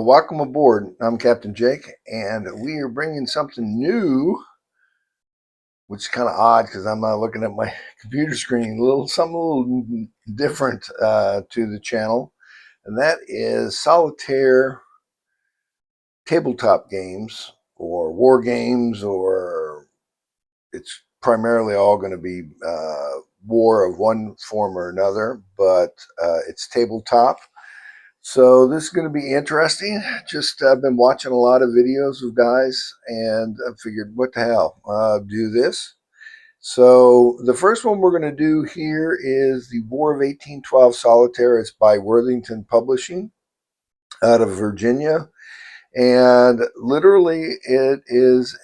Welcome aboard. I'm Captain Jake, and we are bringing something new, which is kind of odd because I'm not looking at my computer screen. Something a little different to the channel, and that is Solitaire tabletop games or war games, or it's primarily all going to be war of one form or another, but it's tabletop. So this is going to be interesting. Just I've been watching a lot of videos of guys, and I figured, what the hell, do this. So the first one we're going to do here is the War of 1812 Solitaire. It's by Worthington Publishing out of Virginia, and literally it is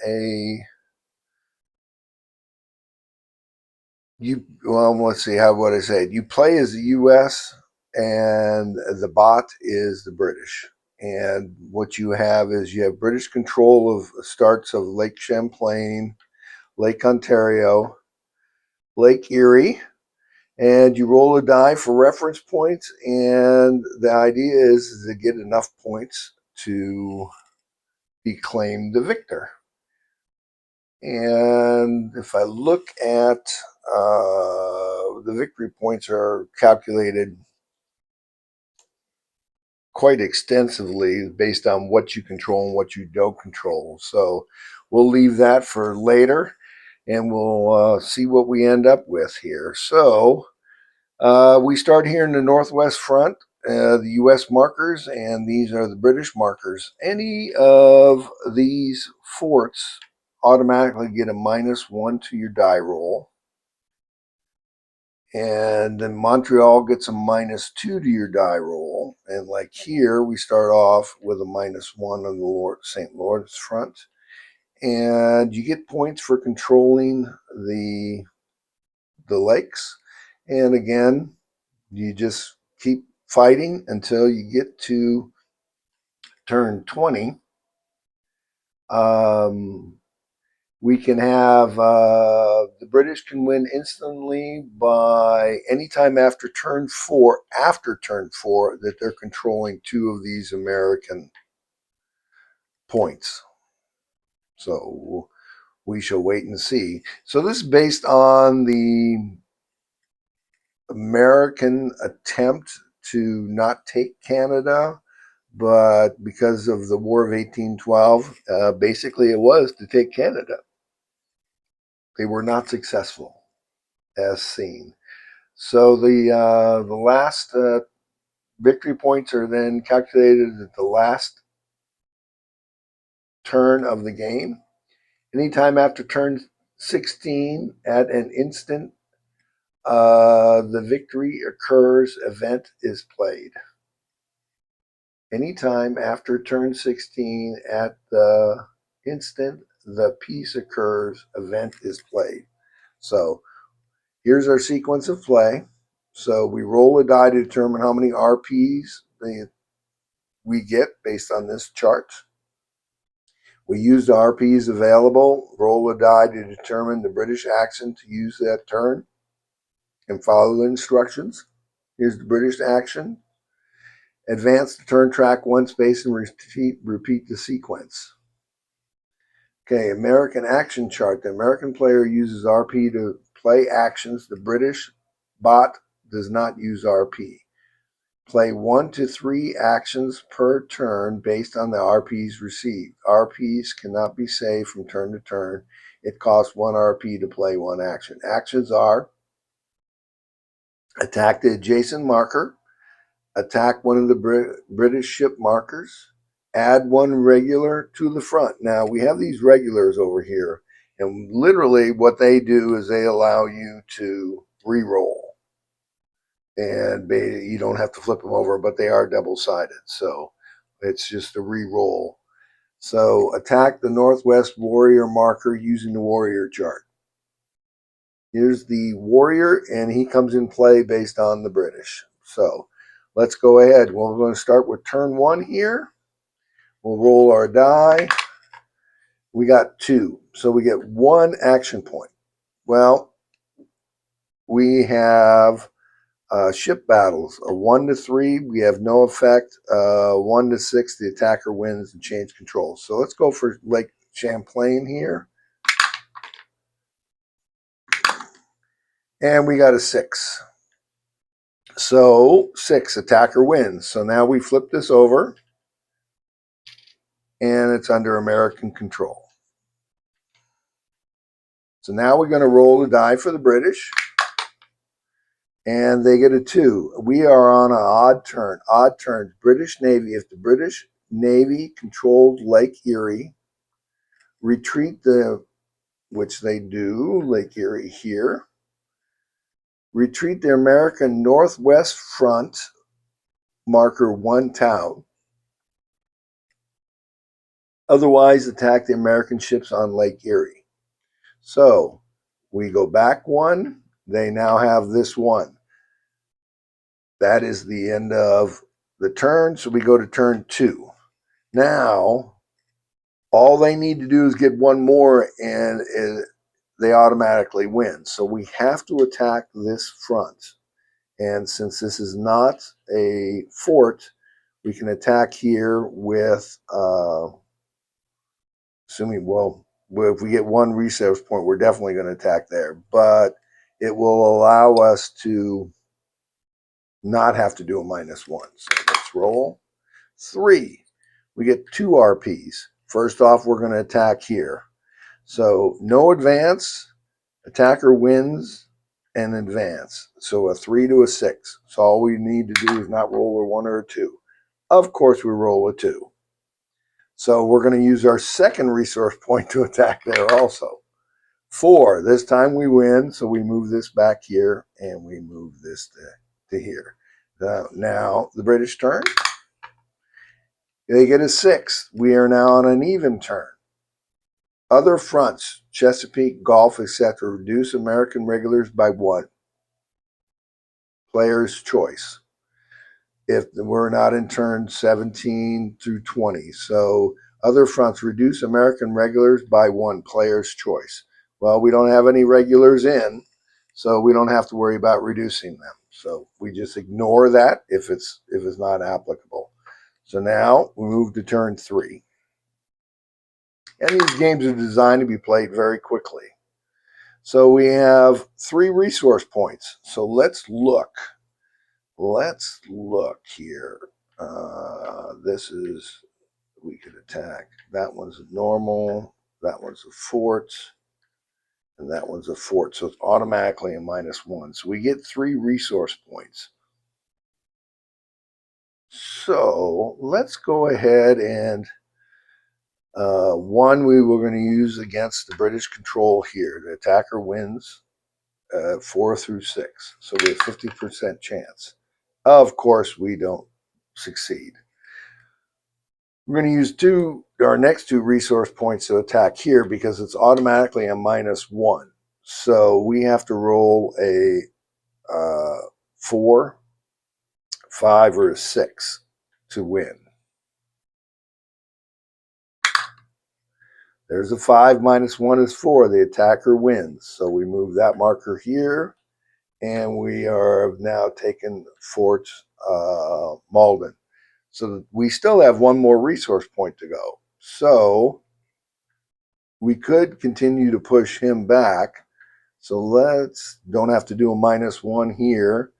let's see what I say. You play as the U.S. and the bot is the British. And what you have is you have British control of starts of Lake Champlain, Lake Ontario, Lake Erie, and you roll a die for reference points. And the idea is to get enough points to be claimed the victor. And if I look at the victory points are calculated quite extensively based on what you control and what you don't control. So we'll leave that for later, and we'll see what we end up with here. So we start here in the northwest front, the U.S. markers, and these are the British markers. Any of these forts automatically get a -1 to your die roll. And then Montreal gets a -2 to your die roll. And like here, we start off with a -1 on the St. Lawrence front. And you get points for controlling the lakes. And again, you just keep fighting until you get to turn 20. We can have the British can win instantly by any time after turn 4, that they're controlling 2 of these American points. So we shall wait and see. So this is based on the American attempt to not take Canada, but because of the War of 1812, basically it was to take Canada. They were not successful, as seen. So the last victory points are then calculated at the last turn of the game. Anytime after turn 16, at an instant the victory occurs, event is played. Anytime after turn 16, at the instant the peace occurs, event is played. So here's our sequence of play. So we roll a die to determine how many RPs we get based on this chart. We use the RPs available, roll a die to determine the British action to use that turn, and follow the instructions. Here's the British action. Advance the turn track 1 space and repeat the sequence. Okay, American action chart. The American player uses RP to play actions. The British bot does not use RP. Play 1 to 3 actions per turn based on the RPs received. RPs cannot be saved from turn to turn. It costs 1 RP to play 1 action. Actions are attack the adjacent marker, attack one of the British ship markers, add 1 regular to the front. Now, we have these regulars over here, and literally what they do is they allow you to re-roll. And you don't have to flip them over, but they are double-sided, so it's just a re-roll. So attack the Northwest Warrior marker using the Warrior chart. Here's the Warrior, and he comes in play based on the British. So let's go ahead. Well, we're going to start with turn 1 here. We'll roll our die. We got 2, so we get 1 action point. Well, we have Ship battles, a 1 to 3, we have no effect. 1 to 6, the attacker wins and change control. So let's go for Lake Champlain here. And we got a 6. So 6, attacker wins. So now we flip this over and it's under American control. So now we're going to roll the die for the British. And they get a 2. We are on an odd turn. Odd turns. British Navy. If the British Navy controlled Lake Erie, retreat which they do, Lake Erie here. Retreat the American Northwest Front, marker 1 tau. Otherwise, attack the American ships on Lake Erie. So we go back 1. They now have this 1. That is the end of the turn. So we go to turn 2. Now, all they need to do is get 1 more and they automatically win. So we have to attack this front. And since this is not a fort, we can attack here with, assuming, well, if we get 1 resource point, we're definitely going to attack there. But it will allow us to not have to do a -1. So let's roll. 3. We get 2 RPs. First off, we're going to attack here. So no advance, attacker wins and advance. So a 3 to a 6. So all we need to do is not roll a 1 or a 2. Of course, we roll a 2. So we're going to use our second resource point to attack there also. 4. This time we win, so we move this back here and we move this to here. Now the British turn. They get a 6. We are now on an even turn. Other fronts, Chesapeake, Gulf, etc., reduce American regulars by 1. Player's choice. If we're not in turn 17 through 20. So other fronts, reduce American regulars by 1. Player's choice. Well, we don't have any regulars in, so we don't have to worry about reducing them. So we just ignore that if it's not applicable. So now we move to turn 3. And these games are designed to be played very quickly. So we have 3 resource points. So let's look. Let's look here. This is, we could attack. That one's a normal. That one's a fort. And that one's a fort. So it's automatically a -1. So we get 3 resource points. So let's go ahead and 1 we were going to use against the British control here. The attacker wins 4 through 6. So we have 50% chance. Of course, we don't succeed. We're going to use our next 2 resource points to attack here because it's automatically a -1. So we have to roll a 4, 5, or a 6 to win. There's a 5 -1 is 4. The attacker wins. So we move that marker here, and we are now taken Fort Malden. So we still have 1 more resource point to go. So we could continue to push him back. So let's, don't have to do a -1 here.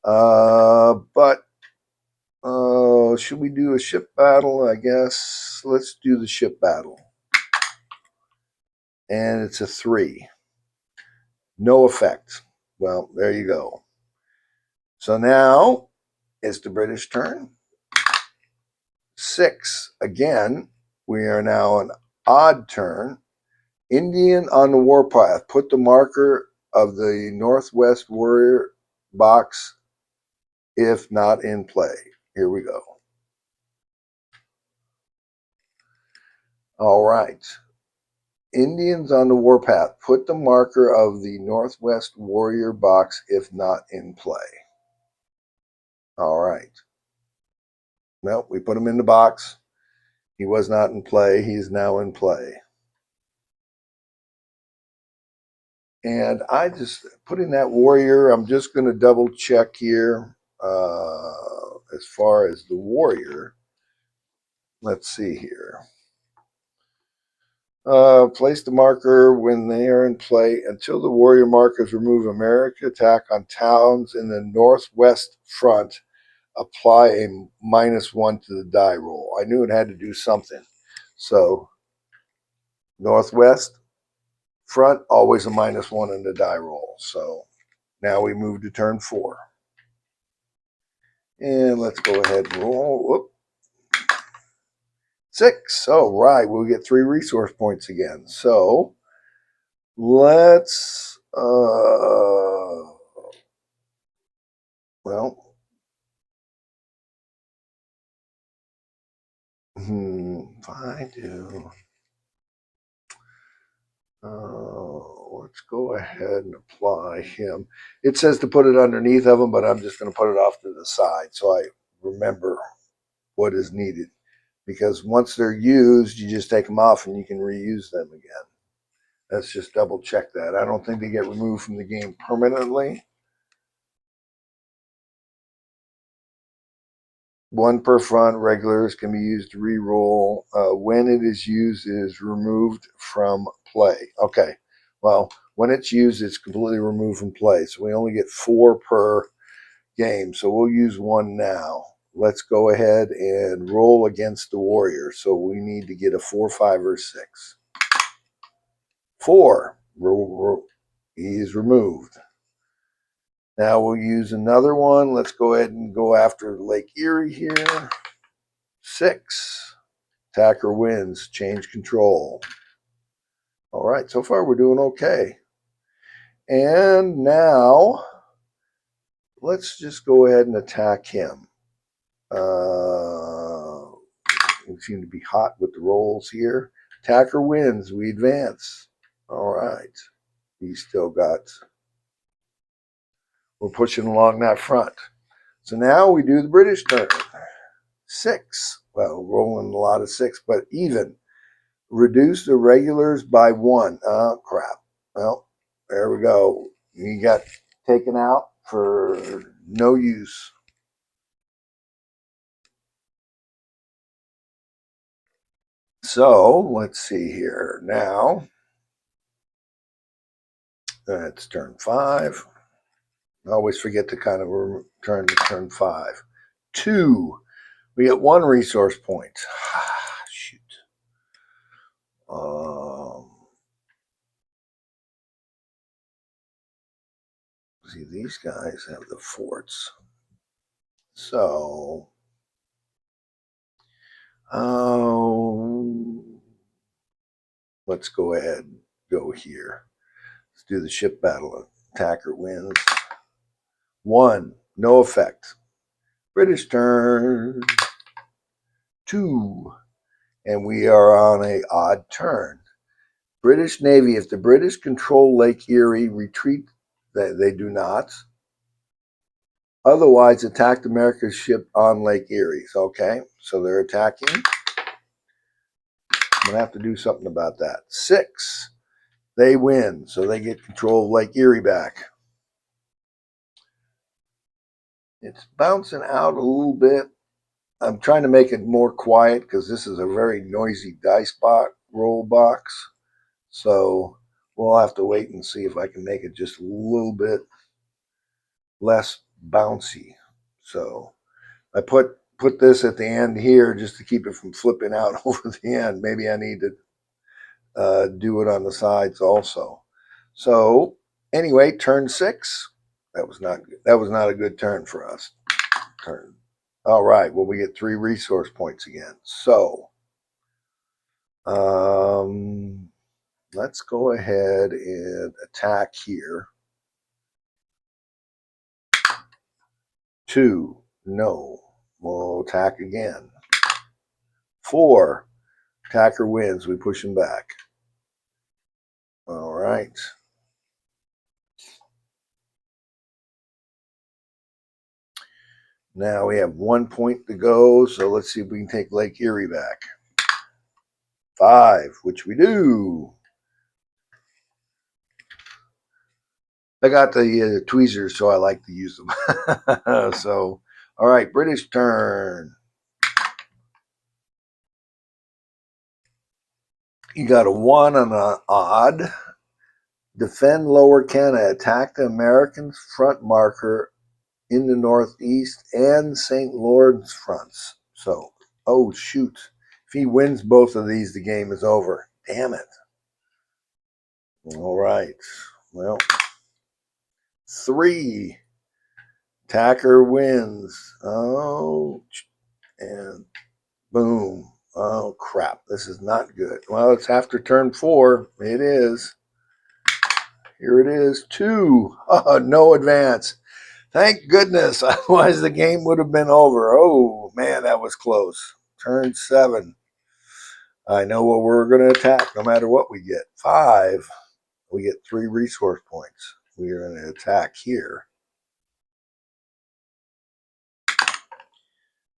But should we do a ship battle? I guess let's do the ship battle. And it's a 3. No effect. Well, there you go. So now it's the British turn. 6. Again, we are now an odd turn. Indian on the warpath. Put the marker of the Northwest Warrior box if not in play. Here we go. All right. Indians on the warpath. Put the marker of the Northwest Warrior box if not in play. All right. Well, we put him in the box. He was not in play. He's now in play. And I just put in that warrior. I'm just going to double check here as far as the warrior. Let's see here. Place the marker when they are in play until the warrior markers remove American attack on towns in the northwest front. Apply a -1 to the die roll. I knew it had to do something. So northwest front, always a -1 in the die roll. So now we move to turn 4. And let's go ahead and roll. Whoop. 6. All right, we'll get 3 resource points again. So let's well, if I do, let's go ahead and apply him. It says to put it underneath of him, but I'm just going to put it off to the side so I remember what is needed. Because once they're used, you just take them off and you can reuse them again. Let's just double check that. I don't think they get removed from the game permanently. 1 per front. Regulars can be used to re-roll. When it is used, it is removed from play. Okay. Well, when it's used, it's completely removed from play. So we only get 4 per game. So we'll use 1 now. Let's go ahead and roll against the warrior. So we need to get a 4, 5, or 6. 4. He is removed. Now we'll use another one. Let's go ahead and go after Lake Erie here. 6. Attacker wins. Change control. All right, so far we're doing okay. And now let's just go ahead and attack him. We seem to be hot with the rolls here. Attacker wins. We advance. All right. He's still got... We're pushing along that front. So now we do the British turn. 6. Well, rolling a lot of 6, but even. Reduce the regulars by 1. Oh, crap. Well, there we go. You got taken out for no use. So, let's see here. Now, it's turn 5. I always forget to kind of return to turn 5. 2. We get 1 resource point. Shoot. See, these guys have the forts. So, let's go ahead and go here. Let's do the ship battle. Attacker wins. 1. No effect. British turn. 2. And we are on a odd turn. British Navy. If the British control Lake Erie, retreat. They do not. Otherwise, attacked America's ship on Lake Erie. Okay, so they're attacking. I'm going to have to do something about that. 6. They win, so they get control of Lake Erie back. It's bouncing out a little bit. I'm trying to make it more quiet because this is a very noisy dice roll box. So we'll have to wait and see if I can make it just a little bit less bouncy. So I put this at the end here just to keep it from flipping out over the end. Maybe I need to do it on the sides also. So anyway, turn 6. That was not a good turn for us. Turn. All right. Well, we get 3 resource points again. So let's go ahead and attack here. 2. No. We'll attack again. 4. Attacker wins. We push him back. All right. Now we have 1 point to go. So let's see if we can take Lake Erie back. 5, which we do. I got the tweezers, so I like to use them. So, all right, British turn. You got a 1 on an odd. Defend Lower Canada. Attack the American front marker in the northeast and St. Lawrence fronts. So, oh shoot. If he wins both of these, the game is over. Damn it. All right. Well, 3. Attacker wins. Oh, and boom. Oh, crap. This is not good. Well, it's after turn 4. It is. Here it is. 2. Oh, no advance. Thank goodness. Otherwise, the game would have been over. Oh, man, that was close. Turn 7. I know what we're going to attack no matter what we get. 5. We get 3 resource points. We are going to attack here.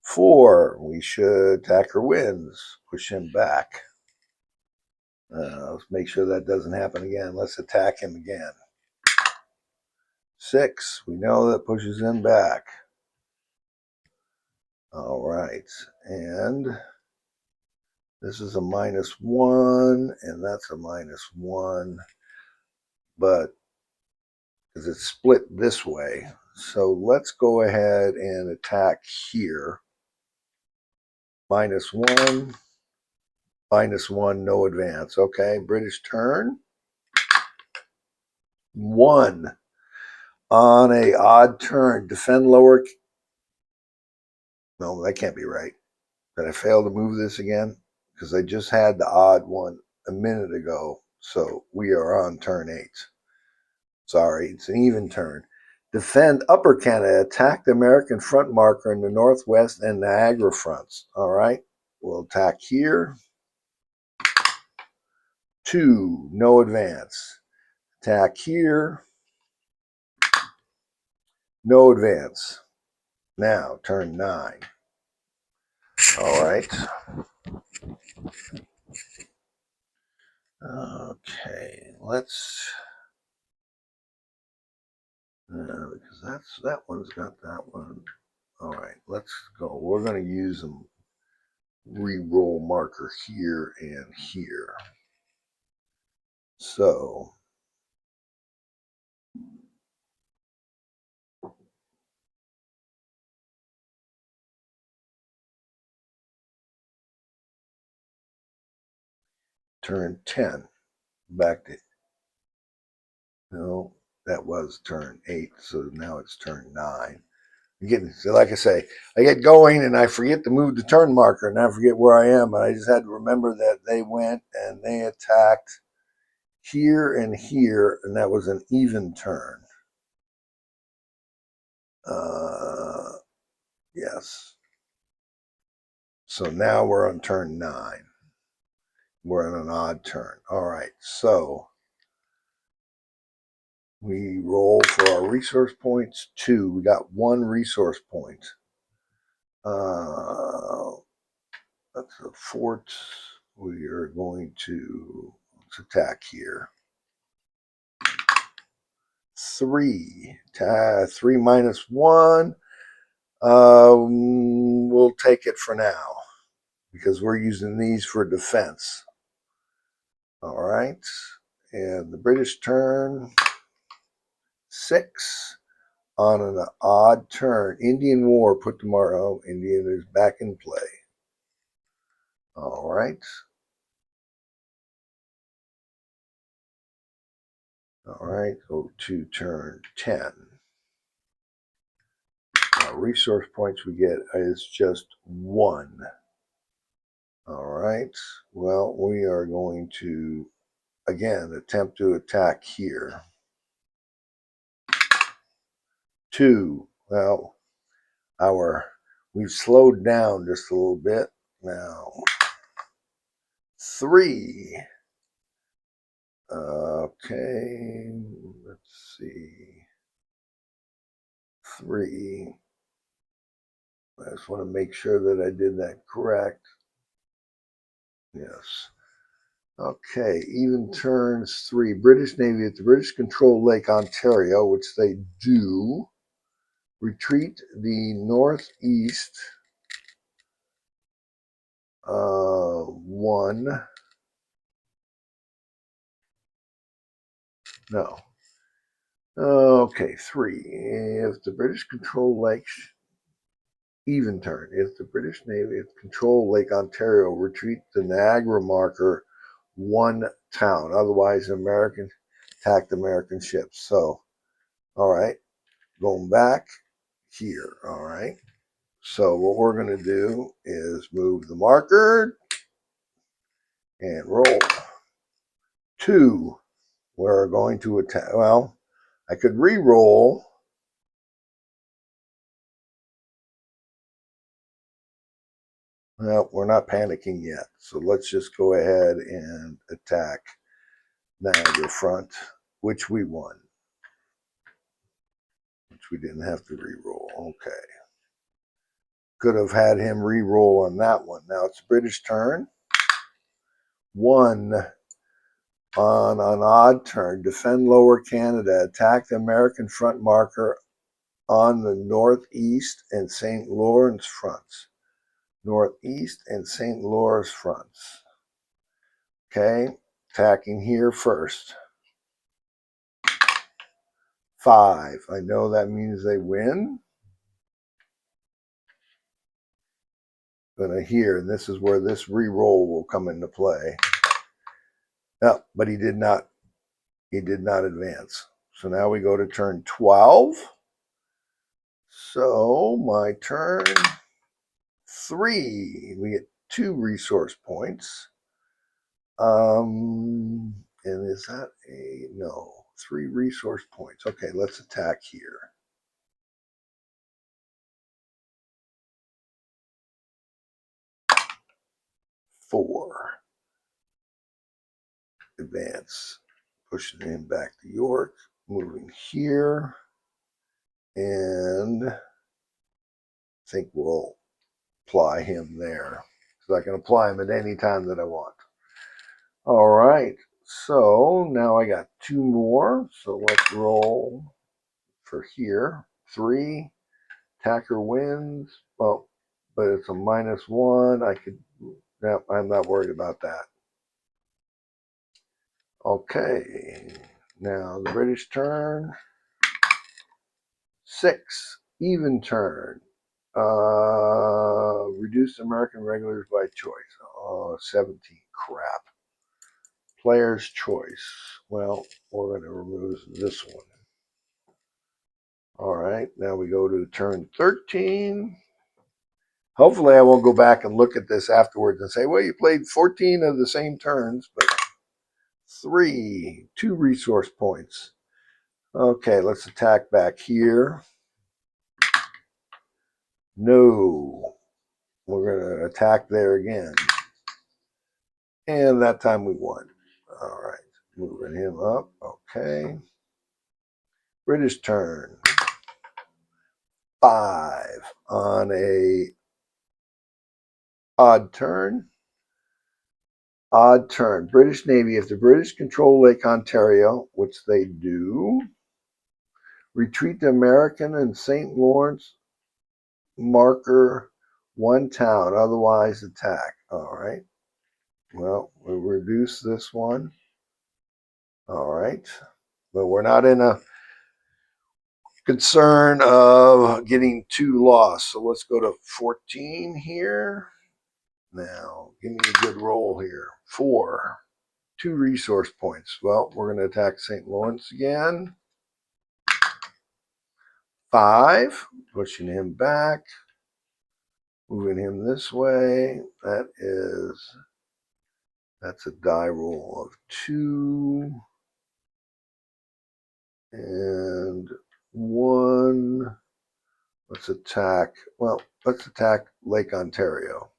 4. We should attacker wins. Push him back. Let's make sure that doesn't happen again. Let's attack him again. 6. We know that pushes him back. All right. And this is a -1, and that's a -1. But because it's split this way. So let's go ahead and attack here. -1, -1, no advance. Okay, British turn. 1 on a odd turn. Defend lower. No, that can't be right. Did I fail to move this again? Because I just had the odd one a minute ago. So we are on turn 8. Sorry, it's an even turn. Defend Upper Canada. Attack the American front marker in the northwest and Niagara fronts. All right. We'll attack here. 2. No advance. Attack here. No advance. Now, turn 9. All right. Okay. Let's... because that one's got that one. All right, let's go. We're going to use them re-roll marker here and here. So turn 10 back to, no, that was turn 8, so now it's turn 9. So like I say, I get going and I forget to move the turn marker and I forget where I am, and I just had to remember that they went and they attacked here and here, and that was an even turn. Yes. So now we're on turn 9. We're on an odd turn. All right, so we roll for our resource points. 2. We got 1 resource point. That's a fort. We are going to attack here. 3. 3 -1. We'll take it for now because we're using these for defense. All right. And the British turn. 6 on an odd turn. Indian War put tomorrow. Indian is back in play. All right. All right. Go to turn 10. Resource points we get is just 1. All right. Well, we are going to, again, attempt to attack here. 2. Well, we've slowed down just a little bit now. 3. Okay, let's see. 3. I just want to make sure that I did that correct. Yes. Okay, even turns 3. British Navy at the British controlled Lake Ontario, which they do. Retreat the northeast 1. No. Okay, 3. If the British control lakes, even turn. If the British Navy control Lake Ontario, retreat the Niagara marker 1 town. Otherwise, American attacked American ships. So, all right, going back here. All right. So what we're going to do is move the marker and roll. 2. We're going to attack. Well, I could re-roll. Well, we're not panicking yet. So let's just go ahead and attack Niagara front, which we won. Which we didn't have to re-roll. Okay. Could have had him re-roll on that one. Now it's British turn. 1 on an odd turn. Defend Lower Canada. Attack the American front marker on the northeast and St. Lawrence fronts. Northeast and St. Lawrence fronts. Okay, attacking here first. 5. I know that means they win. Gonna hear, and this is where this re-roll will come into play. No, but he did not advance. So now we go to turn 12. So my turn 3. We get 2 resource points. And is that a no? 3 resource points. Okay, let's attack here. Four. Advance. Pushing him back to York. Moving here. And I think we'll apply him there. So I can apply him at any time that I want. All right. So now I got 2 more. So let's roll for here. 3. Attacker wins. Well, but it's a -1. I could. No, I'm not worried about that. Okay. Now the British turn. 6. Even turn. Reduce American regulars by choice. Oh, 17. Crap. Player's choice. Well, we're going to remove this one. All right. Now we go to turn 13. Hopefully I won't go back and look at this afterwards and say, well, you played 14 of the same turns, but 3, 2 resource points. Okay, let's attack back here. No, we're going to attack there again. And that time we won. All right, moving him up. Okay. British turn. 5 on a odd turn. Odd turn. British Navy. If the British control Lake Ontario, which they do, retreat the American and St. Lawrence marker 1 town, otherwise attack. All right. Well, we'll reduce this one. All right. But we're not in a concern of getting 2 lost. So let's go to 14 here. Now, give me a good roll here. 4. 2 resource points. Well, we're going to attack St. Lawrence again. 5. Pushing him back. Moving him this way. That's a die roll of 2. And 1. Let's attack. Well, let's attack Lake Ontario.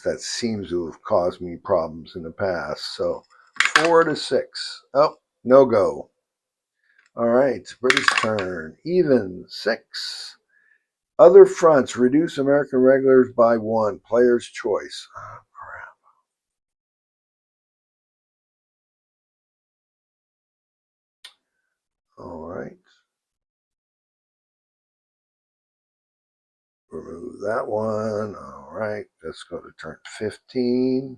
That seems to have caused me problems in the past. So 4 to 6. Oh, no go. All right, British turn. Even 6. Other fronts. Reduce American regulars by 1. Player's choice. Oh, crap. All right. Remove that one. All right. Let's go to turn 15.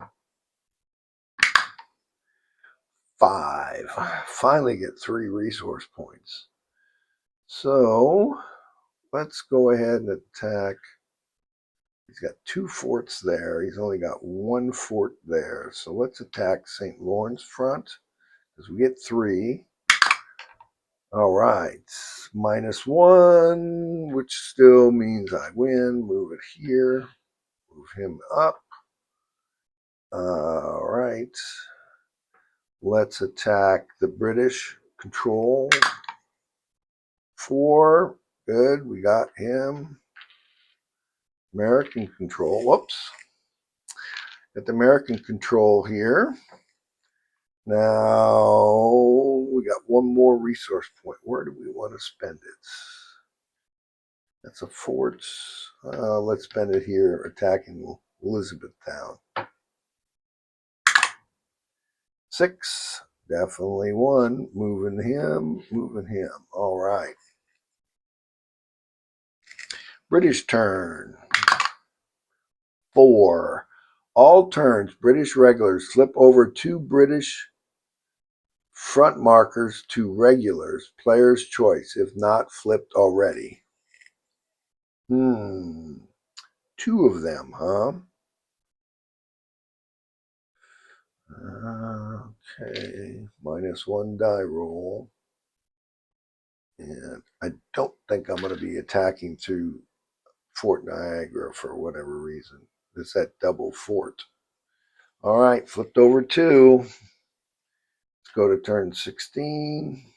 5. Finally get 3 resource points. So let's go ahead and attack. He's got 2 forts there. He's only got 1 fort there. So let's attack St. Lawrence front because we get 3. All right. -1, which still means I win. Move it here. Move him up. All right. Let's attack the British control. 4. Good. We got him. American control. Whoops. Got the American control here. Now we got 1 more resource point. Where do we want to spend it? That's a fort. Let's spend it here attacking Elizabethtown. 6. Definitely 1. Moving him. Moving him. All right. British turn. 4. All turns, British regulars flip over 2 British front markers to regulars. Player's choice, if not flipped already. 2 of them, huh? Okay. -1 die roll. And I don't think I'm going to be attacking through Fort Niagara for whatever reason. It's that double fort. All right, flipped over 2. Let's go to turn 16.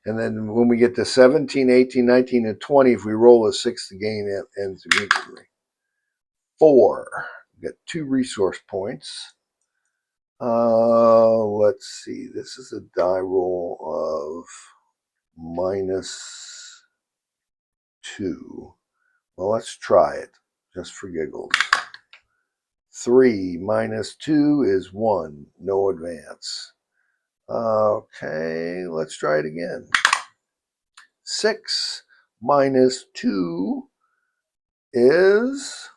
And then when we get to 17, 18, 19, and 20, if we roll a 6, the game ends immediately. 4. We got 2 resource points. Let's see. This is a die roll of -2. Well, let's try it just for giggles. 3 -2 is 1. No advance. Okay, let's try it again. 6 -2 is,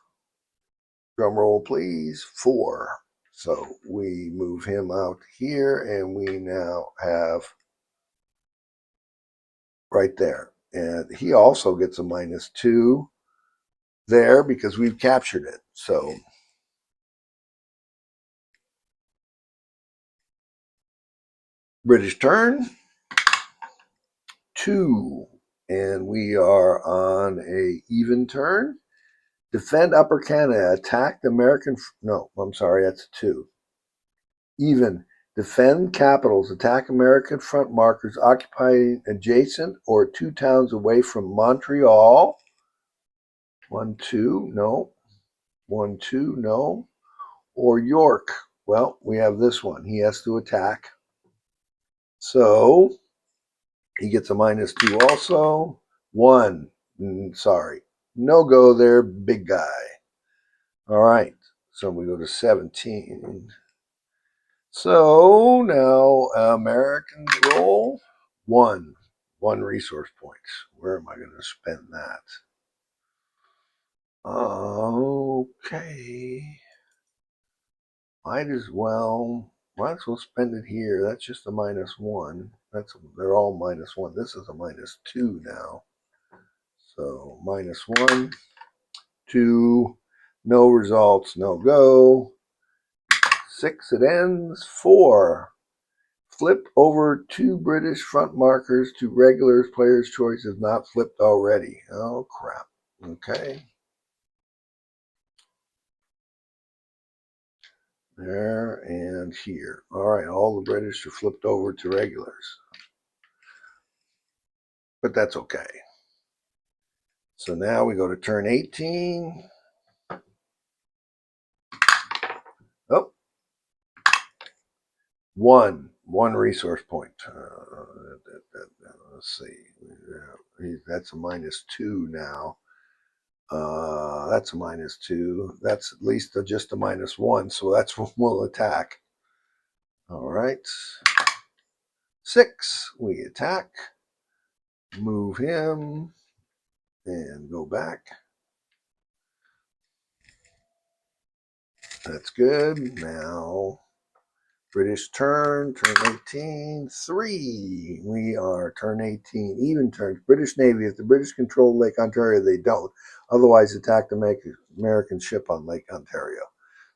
drum roll please, 4. So we move him out here and we now have right there. And he also gets a -2 there because we've captured it. So British turn. 2. And we are on a even turn. Defend Upper Canada. Attack the American. No, I'm sorry, that's 2. Even. Defend capitals. Attack American front markers occupying adjacent or 2 towns away from Montreal. 1, 2, no. 1, 2, no. Or York. Well, we have this one. He has to attack. So he gets a -2 also. 1. Sorry. No go there, big guy. All right. So we go to 17. So now American roll. 1 resource point. Where am I going to spend that? Okay. Might as well spend it here. That's just a -1. They're all -1. This is a -2 now. So -1, 2, no results, no go. 6, it ends. 4. Flip over 2 British front markers to regulars. Player's choice is not flipped already. Oh, crap. Okay. There and here. All right, all the British are flipped over to regulars. But that's okay. So now we go to turn 18. Oh, 1 resource point. Let's see. That's a -2 now. That's a -2. That's at least just a -1. So that's when we'll attack. All right. 6, we attack, move him, and go back. That's good. Now, British turn 18, 3. We are turn 18, even turns. British Navy, if the British control Lake Ontario, they don't. Otherwise, attack the American ship on Lake Ontario.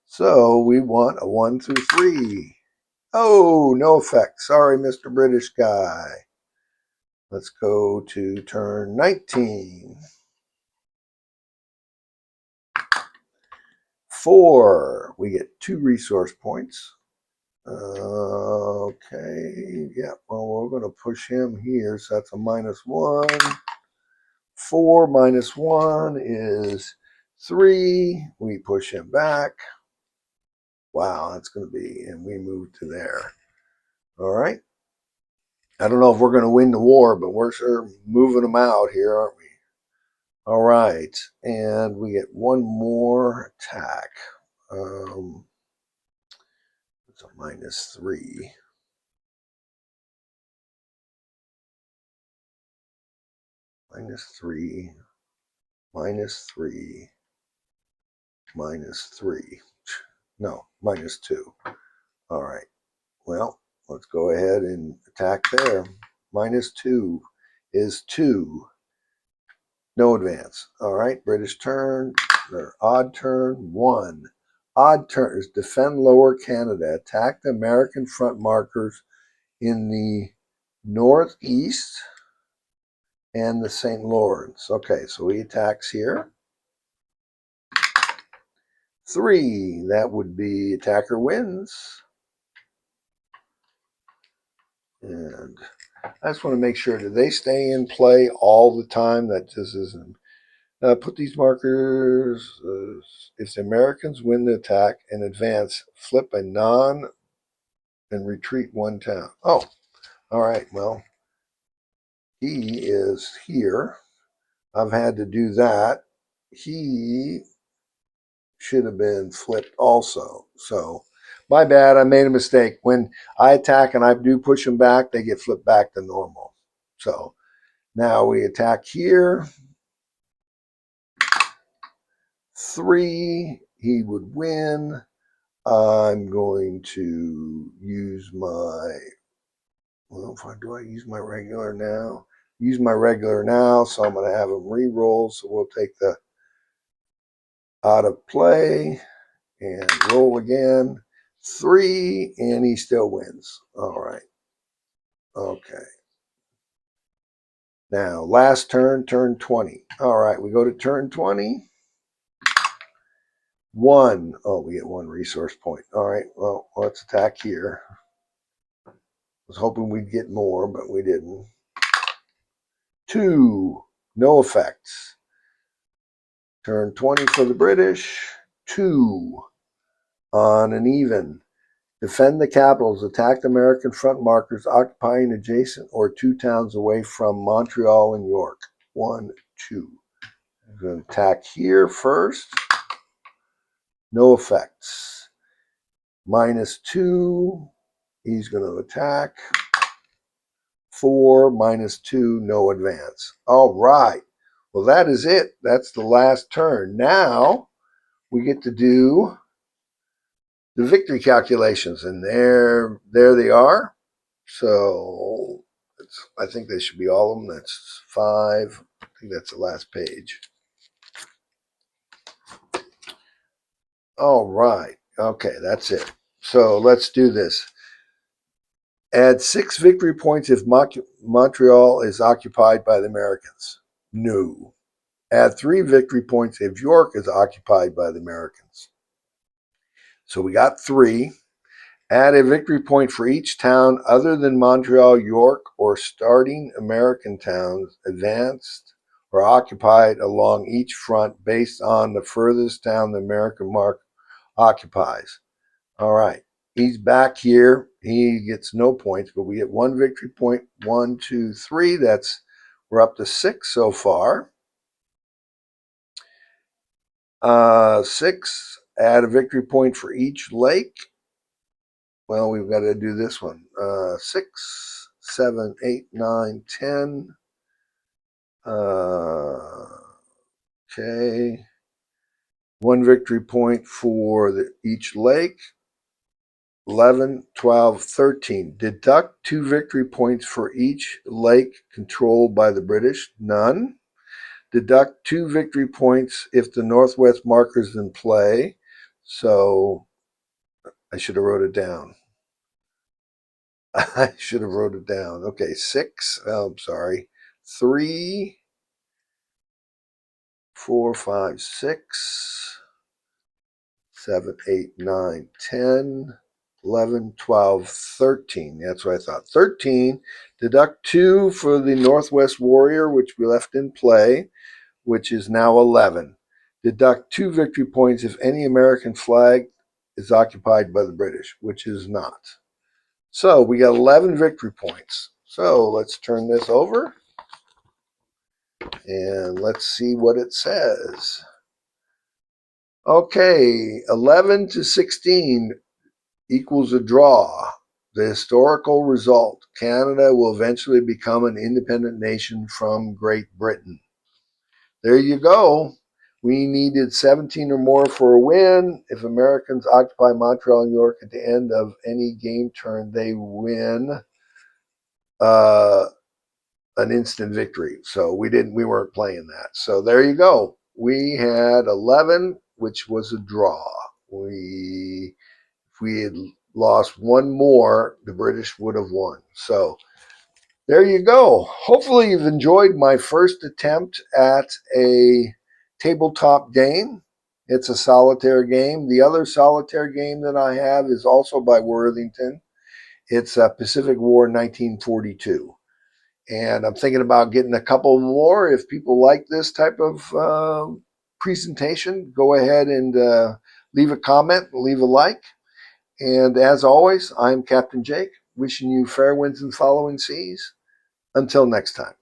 So we want a 1 through 3. Oh, no effect. Sorry, Mr. British guy. Let's go to turn 19. 4. We get 2 resource points. Okay, yeah, well, we're going to push him here, so that's a -1. 4 minus 1 is 3. We push him back. Wow, that's going to be, and we move to there. All right. I don't know if we're going to win the war, but we're sure moving them out here, aren't we? All right, and we get 1 more attack. It's a -3. -3, -3, -3. No, -2. All right. Well, let's go ahead and attack there. -2 is 2. No advance. All right. British turn, or odd turn, 1. Odd turn is defend Lower Canada. Attack the American front markers in the northeast and the St. Lawrence. Okay, so he attacks here. 3, that would be attacker wins. And I just want to make sure, do they stay in play all the time? That this isn't. Put these markers, if the Americans win the attack and advance, flip a non and retreat 1 town. Oh, all right, well, he is here. I've had to do that. He should have been flipped also. So my bad, I made a mistake. When I attack and I do push them back, they get flipped back to normal. So now we attack here. 3, he would win. I'm going to use my, well, do I use my regular now? Use my regular now, so I'm going to have him re-roll. So we'll take the out of play and roll again. 3, and he still wins. All right. Okay. Now, last turn, turn 20. All right, we go to turn 20. 1. Oh, we get 1 resource point. All right, well, let's attack here. I was hoping we'd get more, but we didn't. 2. No effects. Turn 20 for the British. 2. On an even. Defend the capitals. Attack the American front markers occupying adjacent or 2 towns away from Montreal and York. 1, 2. I'm going to attack here first. No effects. -2. He's going to attack. 4, -2, no advance. All right. Well, that is it. That's the last turn. Now we get to do the victory calculations, and there they are. So I think they should be all of them. That's 5. I think that's the last page. All right. Okay, that's it. So let's do this. Add 6 victory points if Montreal is occupied by the Americans. No. Add 3 victory points if York is occupied by the Americans. So we got 3. Add a victory point for each town other than Montreal, York, or starting American towns advanced or occupied along each front based on the furthest town the American mark occupies. All right. He's back here. He gets no points, but we get 1 victory point. 1, 2, 3. We're up to 6 so far. 6. Add a victory point for each lake. Well, we've got to do this one. 6, 7, 8, 9, 10. Okay. 1 victory point for each lake. 11, 12, 13. Deduct 2 victory points for each lake controlled by the British. None. Deduct 2 victory points if the Northwest marker is in play. So I should have wrote it down. I should have wrote it down. Okay, 6. Oh, I'm sorry. 3, 4, 5, 6, 7, 8, 9, 10, 11, 12, 13. That's what I thought. 13. Deduct 2 for the Northwest Warrior, which we left in play, which is now 11. Deduct 2 victory points if any American flag is occupied by the British, which is not. So we got 11 victory points. So let's turn this over and let's see what it says. Okay, 11 to 16 equals a draw. The historical result, Canada will eventually become an independent nation from Great Britain. There you go. We needed 17 or more for a win. If Americans occupy Montreal and York at the end of any game turn, they win an instant victory. So we weren't playing that. So there you go. We had 11, which was a draw. If we had lost one more, the British would have won. So there you go. Hopefully you've enjoyed my first attempt at a tabletop game. It's a solitaire game. The other solitaire game that I have is also by Worthington. It's Pacific War 1942. And I'm thinking about getting a couple more. If people like this type of presentation, go ahead and leave a comment, leave a like. And as always, I'm Captain Jake, wishing you fair winds and following seas. Until next time.